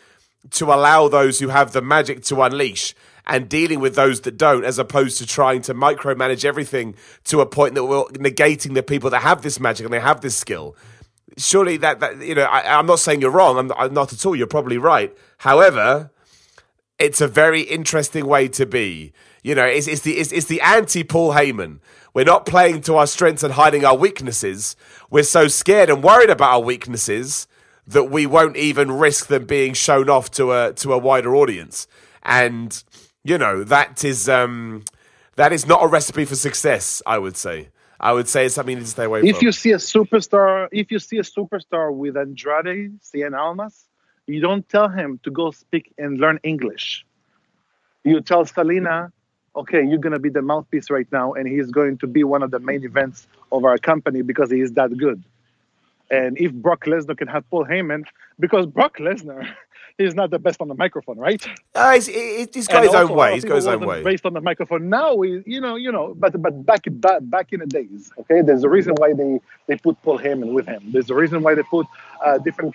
Speaker 1: to allow those who have the magic to unleash and dealing with those that don't, as opposed to trying to micromanage everything to a point that we're negating the people that have this magic and they have this skill. Surely that I'm not saying you're wrong. I'm not at all. You're probably right. However, it's a very interesting way to be. It's the anti-Paul Heyman. We're not playing to our strengths and hiding our weaknesses. We're so scared and worried about our weaknesses that we won't even risk them being shown off to a wider audience. And that is not a recipe for success, I would say. I would say it's something you need to stay away from.
Speaker 3: If you see a superstar with Andrade Cien Almas, you don't tell him to go speak and learn English. You tell Selena, okay, you're going to be the mouthpiece right now, and he's going to be one of the main events of our company because he is that good. And if Brock Lesnar can have Paul Heyman, because Brock Lesnar is not the best on the microphone, right?
Speaker 1: He's got his own way. He's got his own way.
Speaker 3: Based on the microphone now, but back in the days, okay, there's a reason why they put Paul Heyman with him. There's a reason why they put different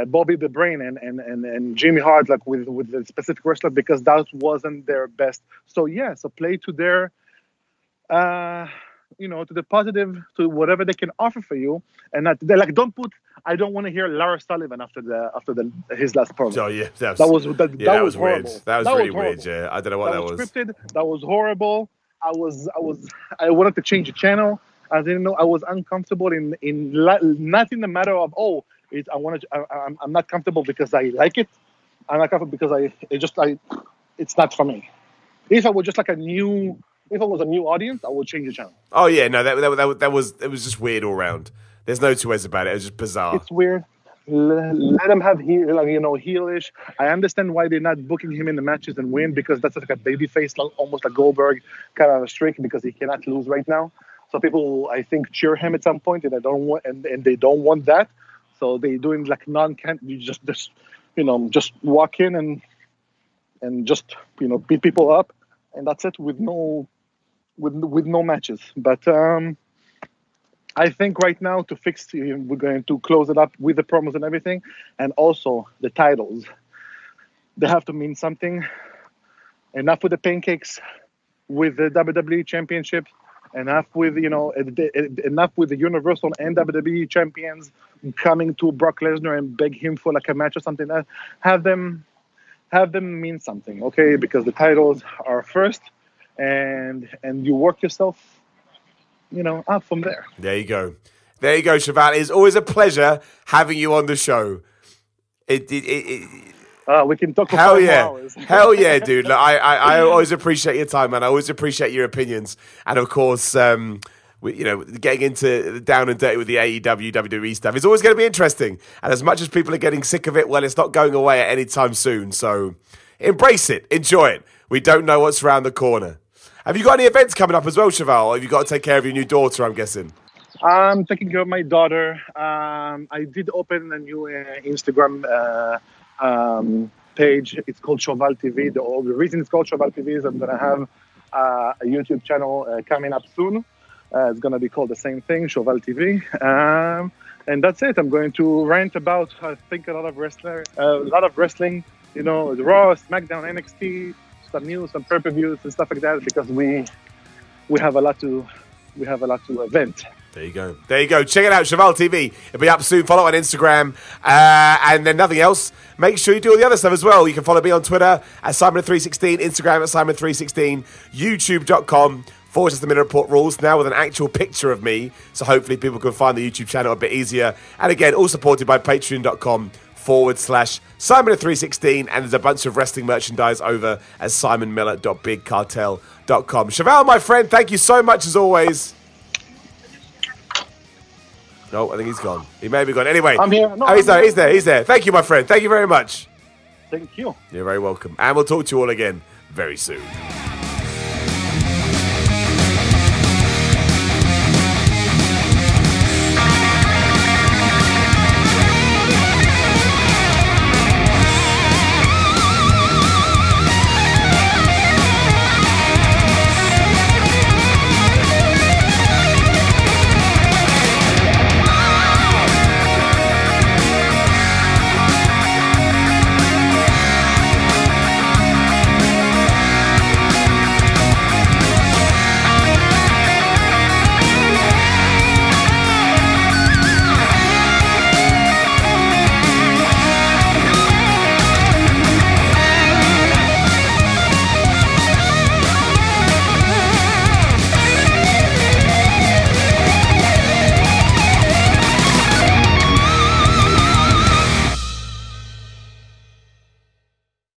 Speaker 3: Bobby the Brain and Jimmy Hart, like with the specific wrestler, because that wasn't their best. So yeah, so play to their, to the positive, to whatever they can offer for you, and not they like don't put. I don't want to hear Lars Sullivan after his last promo.
Speaker 1: Oh yeah,
Speaker 3: that was
Speaker 1: weird.
Speaker 3: horrible.
Speaker 1: That was really weird. Yeah, I don't know what that was.
Speaker 3: Scripted. That was horrible. I wanted to change the channel. I didn't know. I was uncomfortable not in the matter of I'm not comfortable because I like it. I'm not comfortable because it's not for me. If I was a new audience, I would change the channel.
Speaker 1: Oh yeah, no, that was just weird all around. There's no two ways about it. It was just bizarre.
Speaker 3: It's weird. Let him have heelish. I understand why they're not booking him in the matches and win, because that's like a baby face, almost like Goldberg kind of a streak, because he cannot lose right now. So people, I think, cheer him at some point, and they don't want that. So they're doing like you just walk in and just beat people up, and that's it with no matches. But I think right now to fix, we're going to close it up with the promos and everything, and also the titles. They have to mean something. Enough with the pancakes with the WWE Championship. Enough with the Universal and WWE champions coming to Brock Lesnar and beg him for like a match or something. Have them mean something, okay? Because the titles are first, and you work yourself, up from there.
Speaker 1: There you go, Cheval. It's always a pleasure having you on the show.
Speaker 3: We can talk for
Speaker 1: Hell
Speaker 3: 5
Speaker 1: yeah.
Speaker 3: hours.
Speaker 1: Hell yeah, dude. Like, I always appreciate your time, man. I always appreciate your opinions. And of course, getting into down and dirty with the AEW, WWE stuff is always going to be interesting. And as much as people are getting sick of it, well, it's not going away at any time soon. So embrace it. Enjoy it. We don't know what's around the corner. Have you got any events coming up as well, Cheval? Or have you got to take care of your new daughter, I'm guessing?
Speaker 3: I'm taking care of my daughter. I did open a new Instagram page. It's called Cheval TV. The reason it's called Cheval TV is I'm going to have a YouTube channel coming up soon. It's going to be called the same thing, Cheval TV. And that's it. I'm going to rant about, I think, a lot of wrestling, the Raw, SmackDown, NXT, some news, some pay-per-views and stuff like that, because we have a lot to event.
Speaker 1: There you go. Check it out, Cheval TV. It'll be up soon. Follow on Instagram. And then nothing else. Make sure you do all the other stuff as well. You can follow me on Twitter at Simon316, Instagram at Simon316, YouTube.com/The Minute Report Rules, now with an actual picture of me. So hopefully people can find the YouTube channel a bit easier. And again, all supported by Patreon.com/Simon316. And there's a bunch of wrestling merchandise over at SimonMiller.BigCartel.com. Cheval, my friend, thank you so much as always. No, I think he's gone. He may be gone. Anyway.
Speaker 3: I'm here. No,
Speaker 1: he's there. Thank you, my friend. Thank you very much.
Speaker 3: Thank you.
Speaker 1: You're very welcome. And we'll talk to you all again very soon.